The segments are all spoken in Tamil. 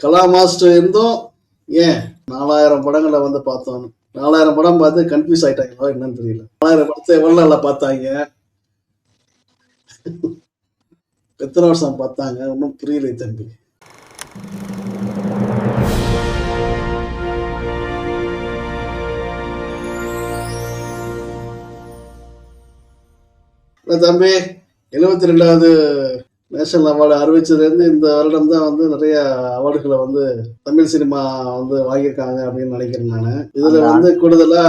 கலா மாஸ்டர் இருந்தும் ஏன் 4000 படங்களை வந்து பார்த்தோம். 4000 படம் பார்த்து கன்ஃபியூஸ் ஆயிட்டாங்களோ என்னன்னு தெரியல. 4000 படத்தை எவ்வளவு நாளா பார்த்தாங்க, எத்தனை வருஷம் பார்த்தாங்க, ஒன்றும் புரியலை தம்பி. தம்பி 72வது நேஷனல் அவார்டு அறிவிச்சதுலேருந்து இந்த வருடம் தான் வந்து நிறைய அவார்டுகளை வந்து தமிழ் சினிமா வந்து வாங்கியிருக்காங்க அப்படின்னு நினைக்கிறேன் நான். இதுல வந்து கூடுதலா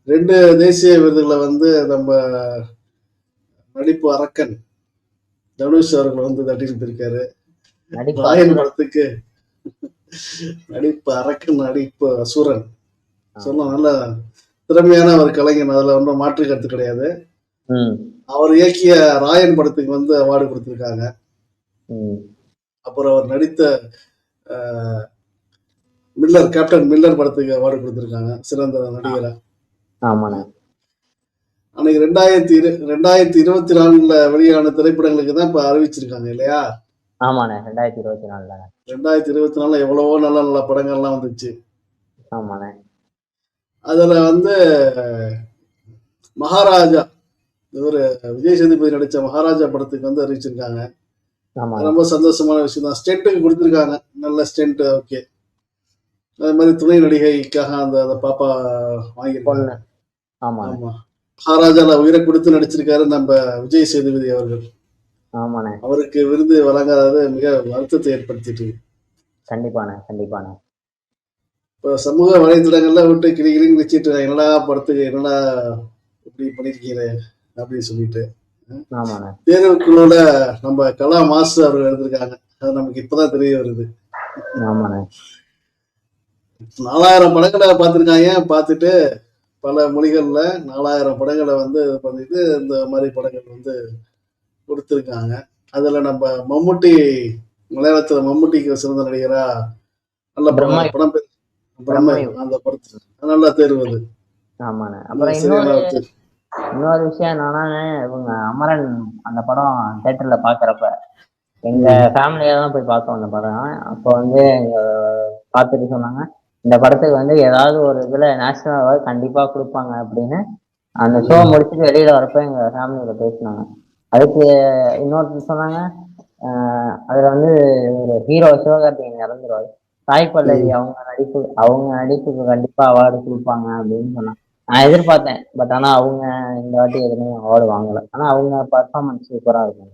2 தேசிய விருதுகளை வந்து நம்ம நடிப்பு அரக்கன் தனுஷ் அவர்கள் வந்து தட்டிட்டு போயிருக்காரு. ராயன் படத்துக்கு நடிப்பு அரக்கன், நடிப்பு அசுரன் சொன்ன நல்ல திறமையான ஒரு கலைஞன், அதுல ஒன்றும் மாற்று கருத்து கிடையாது. அவர் இயக்கிய ராயன் படத்துக்கு வந்து அவார்டு கொடுத்திருக்காங்க. அப்புறம் அவர் நடித்த மில்லர், கேப்டன் மில்லர் படத்துக்கு அவார்டு கொடுத்திருக்காங்க சிறந்த நடிகரா. அன்னைக்கு 2024 வெளியான திரைப்படங்களுக்கு தான் இப்ப அறிவிச்சிருக்காங்க இல்லையா? 2024 எவ்வளவோ நல்ல நல்ல படங்கள்லாம் வந்துச்சு. அதுல வந்து மகாராஜா, இவரு விஜய் சேதுபதி நடிச்ச மகாராஜா படத்துக்கு வந்து அறிவிச்சிருக்காங்க. ரொம்ப சந்தோஷமான விஷயம் தான். ஸ்டென்ட்டுக்கு கொடுத்துருக்காங்க, நல்ல ஸ்டென்ட். ஓகே. அதே மாதிரி துணை நடிகைக்காக அந்த பாப்பா வாங்கியிருக்காங்க. ஆமா, மகாராஜால உயிரை கொடுத்து நடிச்சிருக்காரு நம்ம விஜய் சேதுபதி அவர்கள். அவருக்கு விருது வழங்காதது மிக வருத்தத்தை ஏற்படுத்திட்டு. கண்டிப்பான. இப்போ சமூக வலைதளங்கள்ல விட்டு கிளின்னு வச்சுட்டு என்னடா படத்துக்கு என்னடா இப்படி பண்ணிருக்கீங்க அப்படின்னு சொல்லிட்டு தேர்வுக்குள்ள நம்ம கலா மாஸ்டர் அவர்கள் எழுதிருக்காங்க. அது நமக்கு இப்பதான் தெரிய வருது. 4000 படங்களை பார்த்திருக்காங்க. பார்த்துட்டு பல மொழிகள்ல 4000 படங்களை வந்து பண்ணிட்டு இந்த மாதிரி படங்கள் வந்து கொடுத்துருக்காங்க. அதுல நம்ம மம்முட்டி, மலையாளத்துல மம்முட்டிக்கு சிறந்த நடிகரா நல்ல படம் பேர் பிரம்மை, அந்த படத்துல நல்லா தேர்வு. இன்னொரு விஷயம் என்னன்னா, இவங்க அமரன் அந்த படம் தியேட்டர்ல பாக்குறப்ப எங்க ஃபேமிலியா தான் போய் பார்த்தோம் அந்த படம். அப்போ வந்து பார்த்துட்டு சொன்னாங்க, இந்த படத்துக்கு வந்து ஏதாவது ஒரு இதுல நேஷனல் அவார்டு கண்டிப்பா கொடுப்பாங்க அப்படின்னு. அந்த ஷோ முடிச்சுட்டு வெளியில வரப்ப எங்க ஃபேமிலியில பேசினாங்க. அதுக்கு இன்னொருத்தர் சொன்னாங்க, அதுல வந்து ஒரு ஹீரோ சிவகார்த்திகேயன் இறந்துருவாரு, சாய் பல்லவி அவங்க நடிப்புக்கு கண்டிப்பா அவார்டு கொடுப்பாங்க அப்படின்னு சொன்னாங்க. நான் எதிர்பார்த்தேன், பட் ஆனா அவங்க இந்த வாட்டி எதுவுமே அவார்டு வாங்கல. ஆனா அவங்க பர்ஃபார்மன்ஸ் சூப்பரா இருக்கும்.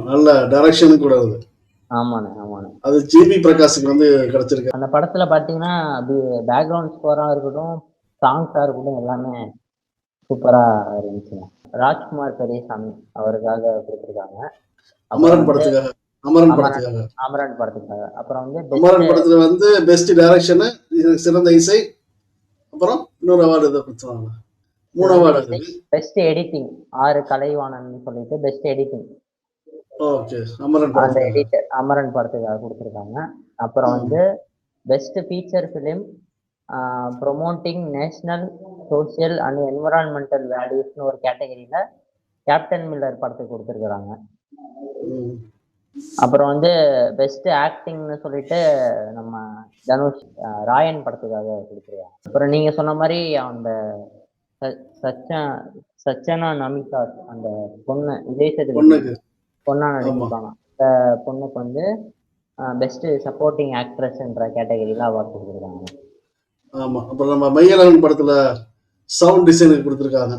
நல்ல டைரக்ஷன் கூட. ஆமாண்ணே. அது ஜிபி பிரகாஷுக்கு வந்து கிடைச்சிருக்கு. அந்த படத்துல பாத்தீங்கன்னா பேக்ரவுண்ட் ஸ்கோரா இருக்கட்டும், சாங்ஸா இருக்கட்டும், எல்லாமே சூப்பரா இருந்துச்சு. ராஜ்குமார் பெரியசாமி அவருக்காக கொடுத்துருக்காங்க. அமரன் படத்துக்காக. அப்புறம் வந்து அமரன் படத்துல வந்து பெஸ்ட் டைரக்ஷன், சிறந்த இசை, அப்புறம் இன்னொரு அவார்டு இதை கொடுத்துருவாங்க. 3 அவார்டு. பெஸ்ட் எடிட்டிங் 6 கலைவாணன் சொல்லிட்டு பெஸ்ட் எடிட்டிங் அமரன் படத்துக்காக கொடுத்துருக்காங்க. அப்புறம் வந்து best feature film promoting national social and environmental வேல்யூஸ்னு ஒரு கேட்டகரியில கேப்டன் மில்லர் படத்துக்கு கொடுத்துருக்குறாங்க. அப்புறம் வந்து பெஸ்ட் ஆக்டிங்னு சொல்லிட்டு நம்ம தனுஷ் ராயன் படத்துக்காக கொடுத்துருக்காங்க. அப்புறம் நீங்க சொன்ன மாதிரி அந்த சச்சனா நமிதா, அந்த பொண்ணு விஜய் சேதுபதி பொண்ணா நடிச்சிருப்பாங்க. அந்த பொண்ணுக்கு வந்து பெஸ்ட் சப்போர்ட்டிங் ஆக்ட்ரஸ்ன்ற கேட்டகரியில அவார்டு கொடுத்துருக்காங்க. ஆமா. அப்புறம் நம்ம மையலவன் படத்துல சவுண்ட் டிசைனுக்கு கொடுத்துருக்காங்க.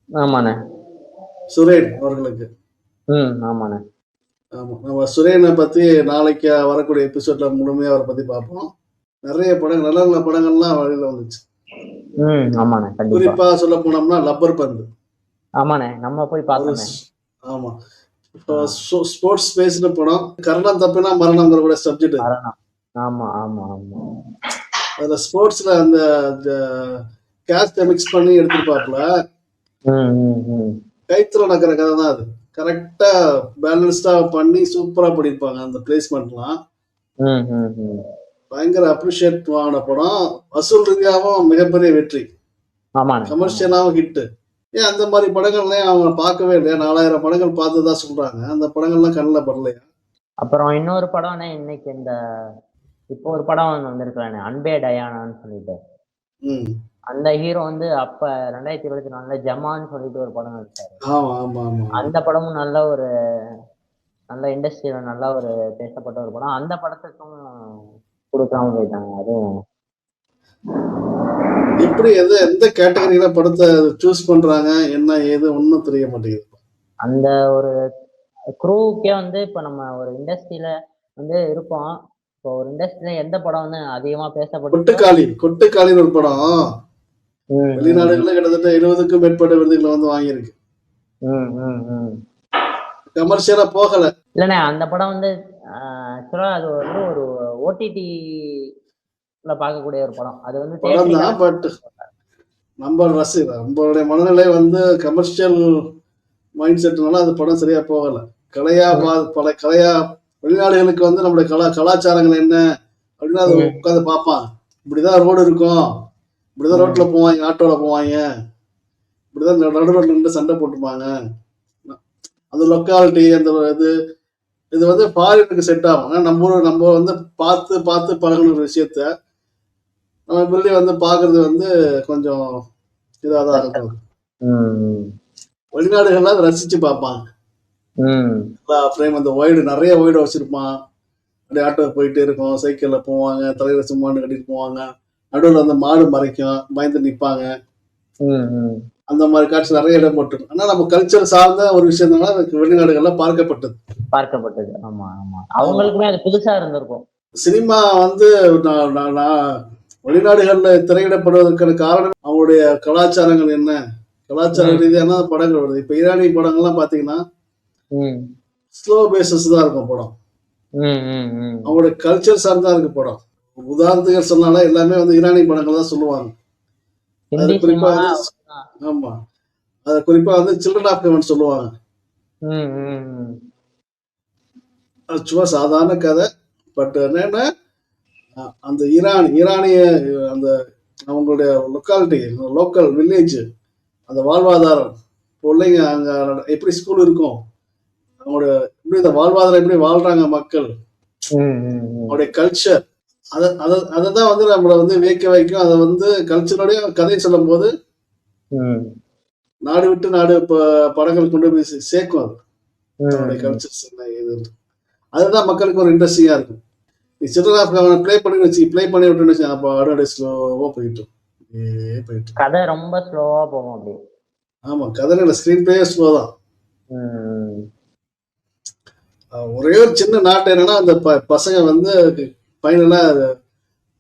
ஆமாண்ணே, சுரேன் அவர்களுக்கு. ஆமாண்ணே. ஆமா, நம்ம சுரேனை பத்தி நாளைக்கு வரக்கூடிய எபிசோட்ல முழுமையா அவரை பத்தி பார்ப்போம். நிறைய படங்கள், நல்ல நல்ல படங்கள்லாம் வழியில வந்துச்சு. ஆமாண்ணே. குறிப்பா சொல்ல போனோம்னா லப்பர் பந்து. ஆமாண்ணே, நம்ம போய் பார்த்தோம். ஆமா, ஸ்போர்ட்ஸ் பேஸ்ல படம். கரணம் தப்புனா மரணம்ங்கிற கூட சப்ஜெக்ட். ஆமா. அதுல ஸ்போர்ட்ஸ்ல அந்த கேஸ்ட மிக்ஸ் பண்ணி எடுத்துருப்பாப்ல. கைத்துல நடக்கிற கதை தான் அது. கரெக்டா பேலன்ஸ்டா பண்ணி சூப்பரா பண்ணிருப்பாங்க. அந்த பிளேஸ்மெண்ட்லாம் பயங்கர அப்ரிஷியேட் ஆன படம். வசூல் ரீதியாகவும் மிகப்பெரிய வெற்றி, கமர்ஷியலாகவும் ஹிட். ஏன் அந்த மாதிரி படங்கள்லாம் அவங்க பார்க்கவே இல்லையா? 4000 படங்கள் பார்த்துதான் சொல்றாங்க. அந்த படங்கள்லாம் கண்ணில் படலையா? அப்புறம் இன்னொரு படம்னா இன்னைக்கு இப்போ ஒரு படம் வந்திருக்கலானே, அன்பே டயானான்னு சொல்லிட்டு. ம். அந்த ஹீரோ வந்து அப்ப 2024 ஜமான்னு சொல்லிட்டு ஒரு படம் நடிச்சாரு. ஆமா ஆமா ஆமா ஆமா. அந்த படமும் நல்ல இண்டஸ்ட்ரியில நல்ல ஒரு பேசப்பட்ட ஒரு படம். அந்த படத்துக்கும் கொடுக்காம போயிட்டாங்க. அதுவும் எப்படி எந்த கேட்டகரியில படத்தை சூஸ் பண்றாங்க, என்ன ஏது ஒன்றும் தெரிய மாட்டேங்குது. அந்த ஒரு குரூவுக்கே வந்து இப்ப நம்ம ஒரு இண்டஸ்ட்ரியில வந்து இருக்கோம். இப்போ ஒரு இண்டஸ்ட்ரியில எந்த படம் வந்து அதிகமா பேசப்பட்டு கொட்டுக்காளின்னு ஒரு படம் ம், வெளிநாடுகள்ல கிட்டத்தட்ட 70க்கும் மேற்பட்ட விருதுகளை வந்து வாங்கியிருக்கு. ம், ம், ம். கமர்ஷியலா போகல. இல்லண்ணே, அந்த படம் வந்து ஆக்சுவலா அது வந்து ஒரு ஓடிடில பார்க்கக்கூடிய ஒரு படம். அது வந்து படம் தியேட்டரிக்கல் தான், பட் நம்மளுடைய மனநிலை வந்து கமர்ஷியல் மைண்ட் செட்னால அந்த படம் சரியா போகல. பல கலையா வெளிநாடுகளுக்கு வந்து நம்மளுடைய கலாச்சாரங்கள் என்ன அப்படின்னு அதை உட்காந்து பார்ப்பாங்க. இப்படிதான் ரோடு இருக்கும், இப்படிதான் ரோட்ல போவாங்க, ஆட்டோல போவாங்க, இப்படிதான் நடுவில் நின்று சண்டை போட்டுப்பாங்க. அந்த லொக்காலிட்டி அந்த இது வந்து ஃபாரினுக்கு செட் ஆகும். ஆனா நம்ம வந்து பார்த்து பார்த்து பழகின ஒரு விஷயத்த நம்ம பிள்ளை வந்து பாக்குறது வந்து கொஞ்சம் இதாதான் இருக்கும். வெளிநாடுகள்ல அதை ரசிச்சு பார்ப்பாங்க. ஃப்ரேம் அந்த நிறைய ஒய்டு வச்சிருப்பான். அப்படியே ஆட்டோ போயிட்டே இருக்கும், சைக்கிள்ல போவாங்க, தலையில சும்மாண்டு கட்டிட்டு போவாங்க, நடுவில் வந்து மாடு மறைக்கும், பயந்து நிற்பாங்க. அந்த மாதிரி காட்சி நிறைய இடம் போட்டு. ஆனா நம்ம கல்ச்சர் சார்ந்த ஒரு விஷயம்னால வெளிநாடுகள்ல பார்க்கப்பட்டது. ஆமா ஆமா, அவங்களுக்குமே அது புதுசா இருந்திருக்கும். சினிமா வந்து வெளிநாடுகள்ல திரையிடப்படுவதற்கான காரணம் அவங்களுடைய கலாச்சாரங்கள் என்ன, கலாச்சார ரீதியான படங்கள் வருது. இப்ப ஈரானிய படங்கள்லாம் பாத்தீங்கன்னா ஸ்லோ பேசஸ் தான் இருக்கும் படம். அவங்களுடைய கல்ச்சர் சார்ந்தா இருக்கு படம். உதாரணத்துக்கு சொன்னாலும் எல்லாமே வந்து ஈரானிய படங்கள் தான் சொல்லுவாங்க. அது குறிப்பா ஆமா, அது குறிப்பா வந்து சில்ட்ரன் ஆஃப் ஹெவன் சொல்லுவாங்க. அது சும்மா சாதாரண கதை. பட் என்னன்னா அந்த ஈரானிய அந்த அவங்களுடைய லொக்காலிட்டி, லோக்கல் வில்லேஜ், அந்த வாழ்வாதாரம், பிள்ளைங்க அங்க எப்படி ஸ்கூல் இருக்கும், அவங்களோட எப்படி இந்த வாழ்வாதாரம் எப்படி வாழ்றாங்க மக்கள், அவங்களுடைய கல்ச்சர், அததான் வந்து நம்மளை வந்து வியக்க வைக்கும். அதை வந்து கல்ச்சரோடைய கதை சொல்லும் போது நாடு விட்டு நாடு படங்கள் கொண்டு போய் சேர்க்கும். அது அவங்களுடைய கல்ச்சர்ஸ் என்ன ஏது, அதுதான் மக்களுக்கு ஒரு இன்ட்ரெஸ்டிங்கா இருக்கும். சில்ட்ரன் ஆஃப் ஹெவன் ப்ளே பண்ணி விட்டுன்னு அப்போ அப்படியே ஸ்லோவா போயிட்டு கதை ரொம்ப ஸ்லோவா போகும் அப்படி. ஆமா, கதை ஸ்கிரீன் பிளே ஸ்லோ தான். ஒரே ஒரு சின்ன நாட்டு என்னன்னா அந்த பசங்க வந்து ஃபைனலா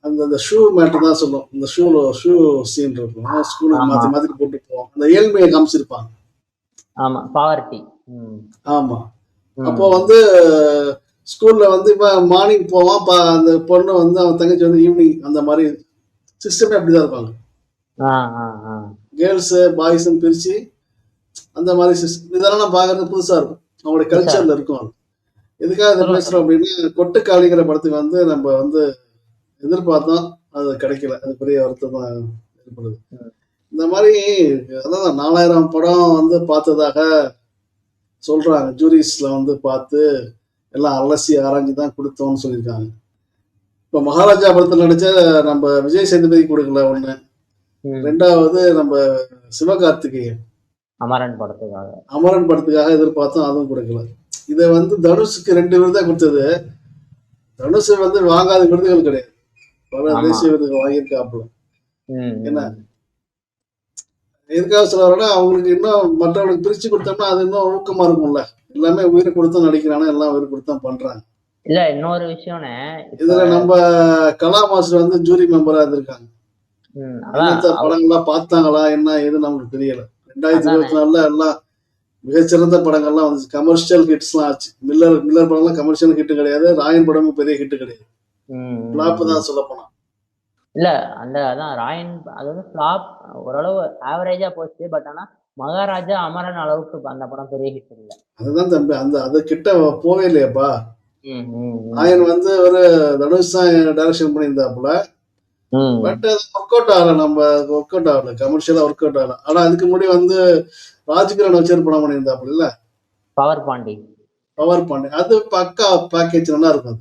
அந்த ஷூ மேட்டர் தான் சொல்லும். இந்த ஷூ சீன் இருக்கும், ஸ்கூல் மாத்தி மாத்தி போட்டு போவோம், அந்த ஏழ்மையை காமிச்சிருப்பாங்க. ஆமா, பாவர்ட்டி. ஆமா, அப்போ வந்து ஸ்கூல்ல வந்து இப்ப மார்னிங் போவான், அந்த பொண்ணு வந்து அவன் தங்கச்சி வந்து ஈவினிங், அந்த மாதிரி சிஸ்டமே அப்படிதான் இருப்பாங்க. கேர்ள்ஸ் பாய்ஸ் பிரிச்சு அந்த மாதிரி இதெல்லாம் பாக்குறது புதுசா இருக்கும், அவங்களுடைய கல்ச்சர்ல இருக்கும். எதுக்காக இதை பேசுறோம் அப்படின்னா, கொட்டுக்காளிங்கிற படத்துக்கு வந்து நம்ம வந்து எதிர்பார்த்தோம், அது கிடைக்கல, அது பெரிய வருத்தம் தான் ஏற்படுது. இந்த மாதிரி அதான் 4000 படம் வந்து பார்த்ததாக சொல்றாங்க. ஜூரிஸ்ல வந்து பார்த்து எல்லாம் அலசி ஆராய்ஞ்சு தான் கொடுத்தோம்னு சொல்லியிருக்காங்க. இப்ப மகாராஜா படத்தில் நடிச்ச நம்ம விஜய் சேதுபதி கொடுக்கல ஒண்ணு, ரெண்டாவது நம்ம சிவகார்த்திகேயன் அமரன் படத்துக்காக எதிர்பார்த்தோம், அதுவும் கொடுக்கல. இதை வந்து தனுஷுக்கு 2 விருதை கொடுத்தது. தனுஷ் வந்து வாங்காத விருதுகள் கிடையாது, பல தேசிய விருதுகள் வாங்கியிருக்காப்புல. என்ன எதுக்காக சொல்ல, அவங்களுக்கு இன்னும் மற்றவங்களுக்கு பிரிச்சு கொடுத்தோம்னா அது இன்னும் ஊக்கமா இருக்கும்ல. எல்லாமே உயிரை கொடுத்தும் நடிக்கிறானே, எல்லாம் உயிரை கொடுத்தும் பண்றாங்க. இல்ல இன்னொரு விஷயம், இதுல நம்ம கலா மாஸ்டர் வந்து ஜூரி மெம்பரா இருந்திருக்காங்க. படங்கள்லாம் பார்த்தாங்களா என்ன ஏது நமக்கு தெரியல. 2024 எல்லாம் மிகச்சிறந்த படங்கள்லாம் வந்து கமர்ஷியல் ஹிட்ஸ் எல்லாம் ஆச்சு. மில்லர் படம்லாம் கமர்ஷியல் ஹிட் கிடையாது, ராயன் படமும் பெரிய ஹிட் கிடையாது, பிளாப் தான் சொல்ல போனா. இல்ல அதான் ராயன் அது வந்து ஃபிளாப், ஓரளவு ஆவரேஜா போச்சு. பட் ஆனா மகாராஜா அமரன் அளவுக்கு அந்த படம் பெரிய ஹிட் இல்ல. அதுதான் தம்பி, அது கிட்ட போவே இல்லையாப்பா. ராயன் வந்து ஒரு தனுஷ் தான் டைரக்ஷன் பண்ணியிருந்தாப்புல, பட் அது ஒர்க் அவுட் ஆகல. ஒர்க் அவுட் ஆகல, கமர்ஷியலா ஒர்க் அவுட் ஆகல. ஆனா அதுக்கு முன்னாடி வந்து ராஜ்கிரண் வச்சு படம் பண்ணியிருந்தாப்புல, இல்ல பவர் பாண்டி. பவர் பாண்டி அது பக்கா பேக்கேஜ் நல்லா இருக்கும்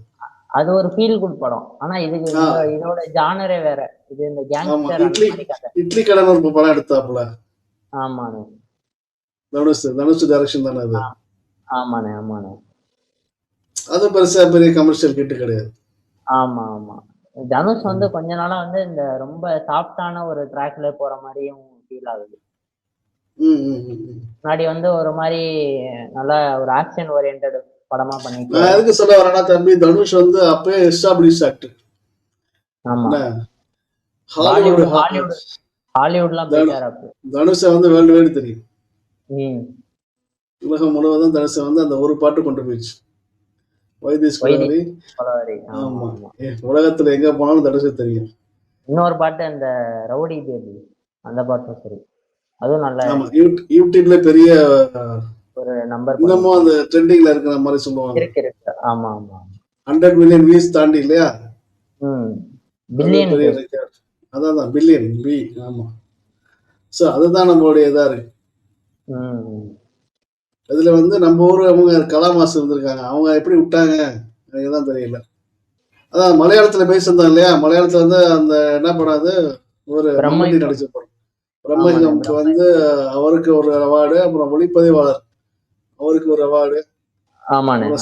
அது ஒரு ஃபீல் குட் படம். ஆனா இதுக்கு இதோட ஜானரே வேற. இது இந்த ஆமா கேங்ஸ்டர் அந்த இட்லி மாதிரி கதை. இட்லி கடன் ஒரு படம் எடுத்தாப்புல. ஆமாண்ணே. தனுஷ் டைரக்ஷன் தானே அது. ஆமாண்ணே ஆமாண்ணே. அது பெருசா பெரிய கமர்ஷியல் கிட்டு கிடையாது. ஆமா ஆமா. தனுஷ் வந்து கொஞ்ச நாளா வந்து இந்த ரொம்ப சாஃப்டான ஒரு ட்ராக்ல போற மாதிரியும் ஃபீல் ஆகுது. முன்னாடி வந்து ஒரு மாதிரி நல்லா ஒரு ஆக்ஷன் ஓரியன்டட் படமா பண்ணிட்டு. நான் எதுக்கு சொல்ல வரேன்னா தம்பி, தனுஷ் வந்து அப்பயே எஸ்டாப்ளிஷ் ஆக்டர். ஆமா. ஹாலிவுட்லாம் போயிட்டாரு அப்போ. தனுஷை வந்து வேர்ல்டு வைடு தெரியும். உலகம் முழுவதும் தனுஷை வந்து அந்த ஒரு பாட்டு கொண்டு போயிடுச்சு. ஆமா, உலகத்துல எங்க போனாலும் தனுஷை தெரியும். இன்னொரு பாட்டு அந்த ரவுடி பேபி, அந்த பாட்டும் சரி, அதுவும் நல்லா. ஆமா, யூடியூப்ல பெரிய ஒரு நம்பர் இன்னமும் அந்த ட்ரெண்டிங்ல இருக்கிற மாதிரி சொல்லுவாங்க. இருக்கு. ஆமா ஆமா. 100 மில்லியன் வியூஸ் தாண்டி இல்லையா? பில்லியன். அதான் பில்லியன் பி. ஆமா. சோ அதுதான் நம்மளுடைய இதா இருக்கு. அதுல வந்து நம்ம ஊரு அவங்க கலாமாசு இருந்திருக்காங்க. அவங்க எப்படி விட்டாங்க எனக்குதான் தெரியல. அதான் மலையாளத்துல பேசியிருந்தோம் இல்லையா? மலையாளத்துல வந்து அந்த என்ன படம் அது, ஒரு மம்முட்டி நடிச்ச படம் பிரம்மயுகம்க்கு வந்து அவருக்கு ஒரு அவார்டு, அப்புறம் ஒளிப்பதிவாளர் அவருக்கு ஒரு அவார்டு.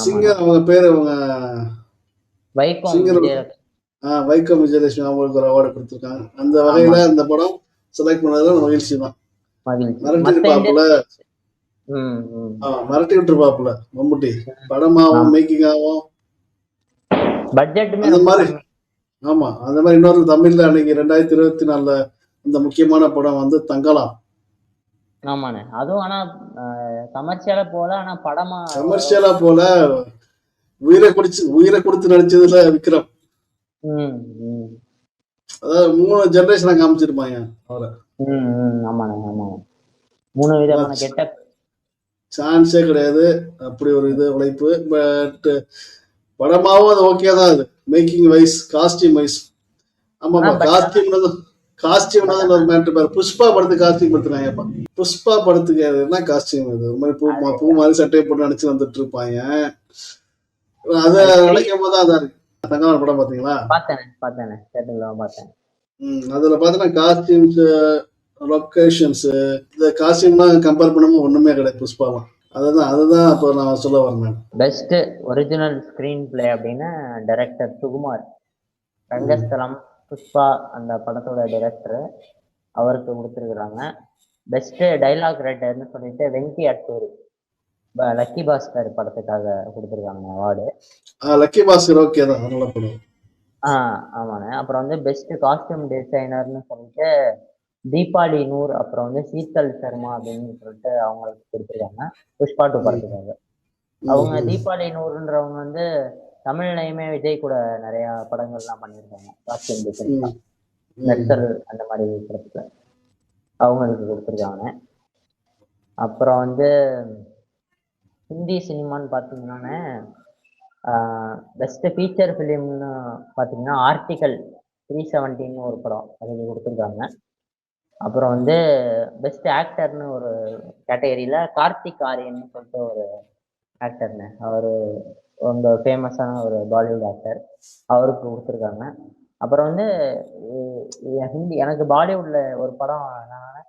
சிங்கர் அவங்க பேரு அவங்க வைக்கம் விஜயலட்சுமி அவங்களுக்கு ஒரு அவார்டு கொடுத்திருக்காங்க. அந்த வகையில அந்த படம் செலக்ட் பண்ணதுல மகிழ்ச்சி தான். மிரட்டி விட்டுருப்பாப்புல மம்முட்டி. படமாவும் மேக்கிங்காவும் அந்த மாதிரி. ஆமா, அந்த மாதிரி இன்னொரு தமிழ்ல அன்னைக்கு 2024 இந்த முக்கியமான படம் வந்து தங்கலாம். ஆமாண்ணே, அதுவும் ஆனா கமர்ஷியலா போல, ஆனா படமா கமர்ஷியலா போல. உயிரை கொடுத்து நடிச்சதுல விக்ரம். அதாவது 3 ஜெனரேஷனா காமிச்சிருப்பாங்க அவரை. ஆமாண்ணே ஆமா. 3 விதமான கெட்டப். சான்ஸே கிடையாது. அப்படி ஒரு இது உழைப்பு. பட் படமாவும் அது ஓகே தான். அது மேக்கிங் வைஸ், காஸ்டியூம் வைஸ். ஆமாப்பா, காஸ்டியூம் ஒரு மேட்ரு பாரு. புஷ்பா படத்துக்கு காஸ்டியூம் படுத்துனாங்கப்பா. புஷ்பா படத்துக்கு என்ன காஸ்டியூம் இது? ஒரு மாதிரி பூ மாதிரி சட்டையை போட்டு நினைச்சு வந்துட்டு இருப்பாங்க. அத நினைக்கும் போது அதான் இருக்கு. தங்கமான படம் பாத்தீங்களா? பார்த்தேன். அதுல பாத்தீங்கன்னா காஸ்டியூம்ஸ், லொகேஷன்ஸ், இந்த காஸ்டியூம்லாம் கம்பேர் பண்ணும்போது ஒண்ணுமே கிடையாது புஷ்பாலாம். அதுதான் இப்போ நான் சொல்ல வரேன். பெஸ்ட் ஒரிஜினல் ஸ்கிரீன் பிளே அப்படின்னா டைரக்டர் சுகுமார். ரங்கஸ்தலம், புஷ்பா அந்த படத்தோட டைரக்டர், அவருக்கு கொடுத்துருக்குறாங்க. பெஸ்ட் டைலாக் ரைட்டர்னு சொல்லிட்டு வெங்கி அட்டூரி, லக்கி பாஸ்கர் படத்துக்காக கொடுத்துருக்காங்க அவார்டு. லக்கி பாஸ்கர் ஓகே தான், நல்ல படம். ஆமாண்ணே. அப்புறம் வந்து பெஸ்ட் காஸ்டியூம் டிசைனர்னு சொல்லிட்டு தீபாவளி நூர், அப்புறம் வந்து சீத்தல் சர்மா அப்படின்னு சொல்லிட்டு அவங்களுக்கு கொடுத்துருக்காங்க புஷ்பா 2 படத்துக்காக. அவங்க தீபாவளி நூறுன்றவங்க வந்து தமிழ்லையுமே விஜய் கூட நிறைய படங்கள்லாம் பண்ணியிருக்காங்க காஸ்டியூம் டிசைன், நெர்சல் அந்த மாதிரி படத்துல அவங்களுக்கு கொடுத்துருக்காங்க. அப்புறம் வந்து ஹிந்தி சினிமான்னு பார்த்தீங்கன்னா பெஸ்ட் ஃபீச்சர் ஃபிலிம்னு பார்த்தீங்கன்னா ஆர்டிகல் 317 ஒரு படம் அதுக்கு கொடுத்துருக்காங்க. அப்புறம் வந்து பெஸ்ட் ஆக்டர்னு ஒரு கேட்டகரியில கார்த்திக் ஆரியன்னு சொல்லிட்டு ஒரு ஆக்டர்னு, அவரு ரொம்ப ஃபேமஸான ஒரு பாலிவுட் ஆக்டர், அவருக்கு கொடுத்துருக்காங்க. அப்புறம் வந்து ஹிந்தி எனக்கு பாலிவுட்ல ஒரு படம் என்னன்னா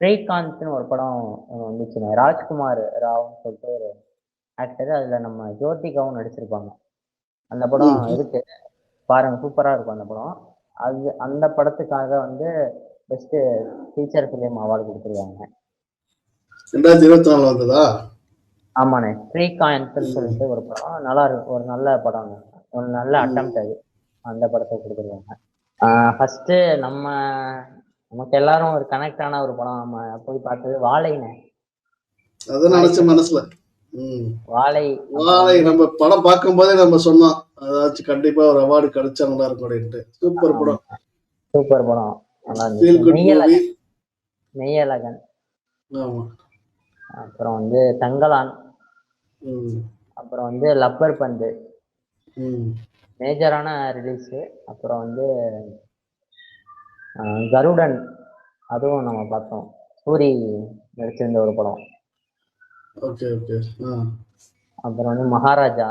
ஸ்ரீகாந்த்னு ஒரு படம் வந்துச்சுங்க. ராஜ்குமார் ராவ்னு சொல்லிட்டு ஒரு ஆக்டர், அதுல நம்ம ஜோதிகாவும் நடிச்சிருப்பாங்க. அந்த படம் இருக்கு பாருங்க, சூப்பரா இருக்கும் அந்த படம். அந்த படத்துக்காக வந்து பெஸ்ட் ஃபீச்சர் ஃபிலிம் அவார்டு கொடுத்துருக்காங்க. 2024 வந்ததா? ஆமாண்ணே, ஸ்ரீகாந்த்னு சொல்லிட்டு ஒரு படம், நல்லா இருக்கு, ஒரு நல்ல படம், ஒரு நல்ல அட்டெம்ப்ட் அது. அந்த படத்தை கொடுத்துருக்காங்க. ஃபர்ஸ்ட் நமக்கு எல்லாரும் ஒரு கனெக்ட் ஆன ஒரு படம் நம்ம போய் பார்த்தது வாழைண்ணே. அதான் நினைச்ச மனசுல வாழை நம்ம படம் பார்க்கும் போதே நம்ம சொன்னோம் அதாச்சும் கண்டிப்பா ஒரு அவார்டு கிடைச்சா நல்லா இருக்கும். சூப்பர் படம். மெய்யழகன். அப்புறம் வந்து தங்கலான். அப்புறம் வந்து லப்பர் பந்து மேஜரான ரிலீஸ். அப்புறம் வந்து கருடன், அதுவும் நம்ம பார்த்தோம், சூரி நடிச்சிருந்த ஒரு படம். அப்புறம் வந்து மகாராஜா.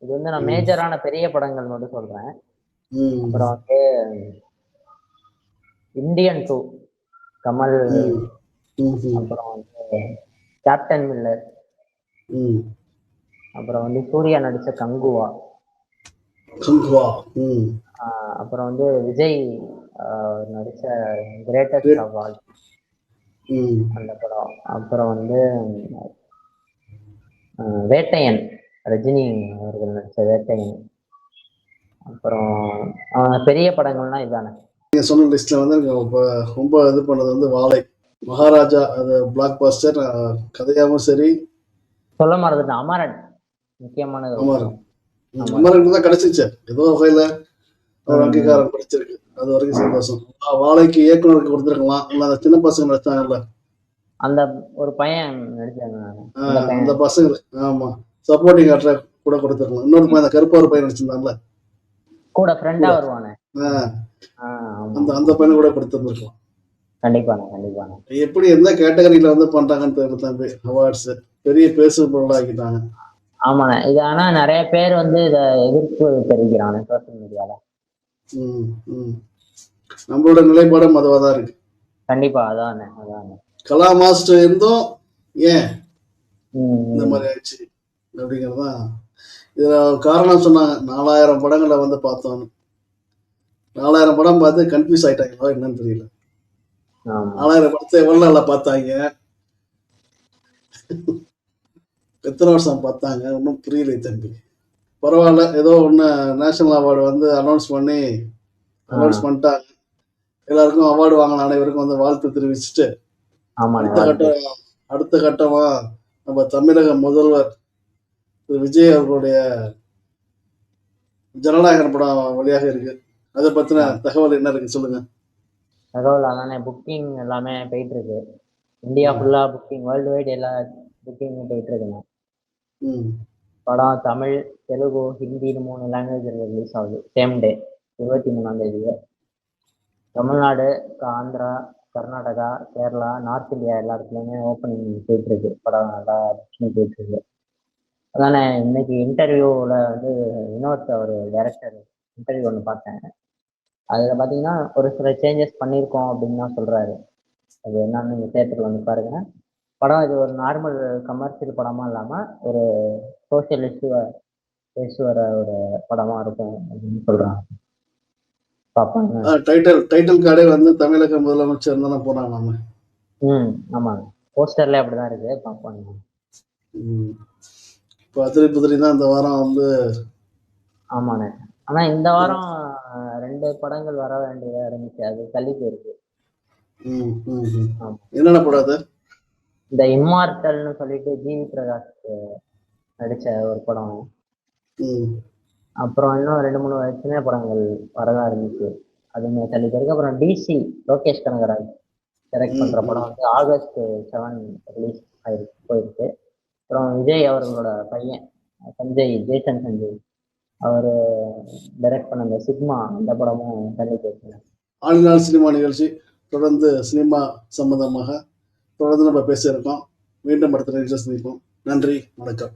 இது வந்து நான் மேஜரான பெரிய படங்கள் மட்டும் சொல்றேன். ம் அப்புறம் வந்து இந்தியன் 2 கமல். ம் ம் அப்புறம் வந்து கேப்டன் மில்லர். ம் அப்புறம் வந்து சூர்யா நடிச்ச கங்குவா. கங்குவா. ம் அப்புறம் வந்து விஜய் நடிச்ச கிரேட்டஸ்ட் ஆஃப் ஆல் ம் அந்த படம். அப்புறம் வந்து வேட்டையன், ரஜினி அவர்கள் நடிச்ச வேட்டையன். அப்புறம் பெரிய படங்கள்னா இதானே. நீங்க சொன்ன லிஸ்ட்ல வந்து எனக்கு ரொம்ப இது பண்ணது வந்து வாழை, மகாராஜா. அது பிளாக் பாஸ்டர். கதையாவும் சரி. சொல்ல மறந்துட்டேன், அமரன் முக்கியமானது ஒரு அமரன். படம். அமரன் அமரனுக்கு தான் கிடைச்சிச்சு ஏதோ வகையில ஒரு அங்கீகாரம் கிடைச்சிருக்கு. அது வரைக்கும் சந்தோஷம். வாழைக்கு இயக்குனருக்கு கொடுத்துருக்கலாம், இல்ல அந்த சின்ன பசங்க நடிச்சாங்கல்ல, அந்த ஒரு பையன் நடிச்சாங்க. அந்த அந்த பையன் பசங்க. ஆமா, சப்போர்ட்டிங் ஆக்டர் கூட கொடுத்துருக்கலாம். இன்னொரு பையன், அந்த கருப்பா ஒரு பையன் நடிச்சிருந்தான்ல, கூட ஃப்ரெண்டா வருவானே. ஆஹ், ஆமா, அந்த பையனை கூட கொடுத்துருந்துருக்கலாம். கண்டிப்பாண்ணே கண்டிப்பாண்ணே. எப்படி எந்த கேட்டகரியில வந்து பண்றாங்கன்னு தெரியல தம்பி. அவார்ட்ஸ் பெரிய பேசு பொருளா ஆக்கிட்டாங்க. ஆமாண்ணே. இது ஆனா நிறைய பேர் வந்து இத எதிர்ப்பு தெரிவிக்கிறாங்க சோசியல் மீடியால. ம், ம். நம்மளோட நிலைப்பாடும் அதுவா தான் இருக்கு. கண்டிப்பா, அதானே அதானே. கலா மாஸ்டர் இருந்தும் ஏன் இந்த ம். மாதிரி ஆயிடுச்சு அப்படிங்கிறதுதான். இதுல காரணம் சொன்னாங்க, 4000 படங்களை வந்து பார்த்தோம். 4000 படம் பார்த்து கன்ஃபியூஸ் ஆயிட்டாங்களா என்னன்னு தெரியல. ஆமா. 4000 படத்தை எவ்வளவு நாள்ல பார்த்தாங்க, எத்தனை வருஷம் பார்த்தாங்க, ஒன்றும் புரியல தம்பி. பரவாயில்ல, ஏதோ ஒன்று நேஷனல் அவார்டு வந்து அனௌன்ஸ் பண்ணிட்டாங்க. எல்லாருக்கும் அவார்டு வாங்கின அனைவருக்கும் வந்து வாழ்த்து தெரிவிச்சுட்டு, ஆமாண்ணே. அடுத்த கட்டமா நம்ம தமிழக முதல்வர் திரு விஜய் அவர்களுடைய ஜனநாயகன் படம் வழியாக இருக்கு. அதை பத்தின தகவல் என்ன இருக்கு சொல்லுங்க. தகவல் அதானே, புக்கிங் எல்லாமே போயிட்டு இருக்கு. இந்தியா ஃபுல்லா புக்கிங், வேர்ல்டு வைட் எல்லா புக்கிங்கும் போயிட்டு இருக்குண்ணே. ம் படம் தமிழ், தெலுங்கு, ஹிந்தின்னு 3 லாங்குவேஜில் ரிலீஸ் ஆகுது சேம் டே, 23ஆம் தேதி. தமிழ்நாடு, ஆந்திரா, கர்நாடகா, கேரளா, நார்த் இந்தியா எல்லா இடத்துலையுமே ஓப்பனிங் போயிட்டு இருக்கு. படம் நல்லா போயிட்டு இருக்கு. அதானே, இன்னைக்கு இன்டர்வியூவில் வந்து வினோத் ஒரு டைரக்டர் இன்டர்வியூ ஒன்று பார்த்தேன். அதில் பார்த்தீங்கன்னா ஒரு சில சேஞ்சஸ் பண்ணியிருக்கோம் அப்படின்னு தான் சொல்கிறாரு. அது என்னன்னு நீங்கள் தேட்டரில் வந்து பாருங்க. படம் இது ஒரு நார்மல் கமர்ஷியல் படமாக இல்லாமல் ஒரு சோசியல் இஷ்யூவை பேசுகிற ஒரு படமாக இருக்கும் அப்படின்னு சொல்கிறாங்க. பார்ப்பாங்க. டைட்டில் கார்டே வந்து தமிழக முதலமைச்சர் தானே போனாங்க நாம. ஆமாங்க, போஸ்டர்ல அப்படிதான் இருக்கு, பார்ப்பாங்க. இப்போ அதிரி தான் இந்த வாரம் வந்து. ஆமாண்ணே. ஆனா இந்த வாரம் 2 படங்கள் வர வேண்டியதா இருந்துச்சு, அது தள்ளி போயிருக்கு. என்னென்ன படம் அது? இந்த இம்மார்டல்னு சொல்லிட்டு ஜிவி பிரகாஷ் நடிச்ச ஒரு படம். அப்புறம் இன்னும் 2-3 சின்ன படங்கள் வரதா இருந்துச்சு, அதுவுமே தள்ளி போயிருக்கு. அப்புறம் டிசி லோகேஷ் கனகராஜ் டைரக்ட் பண்ற படம் வந்து ஆகஸ்ட் 7 ரிலீஸ் போயிருக்கு. அப்புறம் விஜய் அவர்களோட பையன் ஜேசன் சஞ்சய் அவர் டைரக்ட் பண்ண அந்த சிக்மா அந்த படமும் தள்ளி போயிருக்கு. ஆளுநாள் சினிமா நிகழ்ச்சி தொடர்ந்து சினிமா சம்பந்தமாக தொடர்ந்து நம்ம பேசியிருக்கோம். மீண்டும் அடுத்த நிகழ்ச்சி சந்திப்போம். நன்றி, வணக்கம்.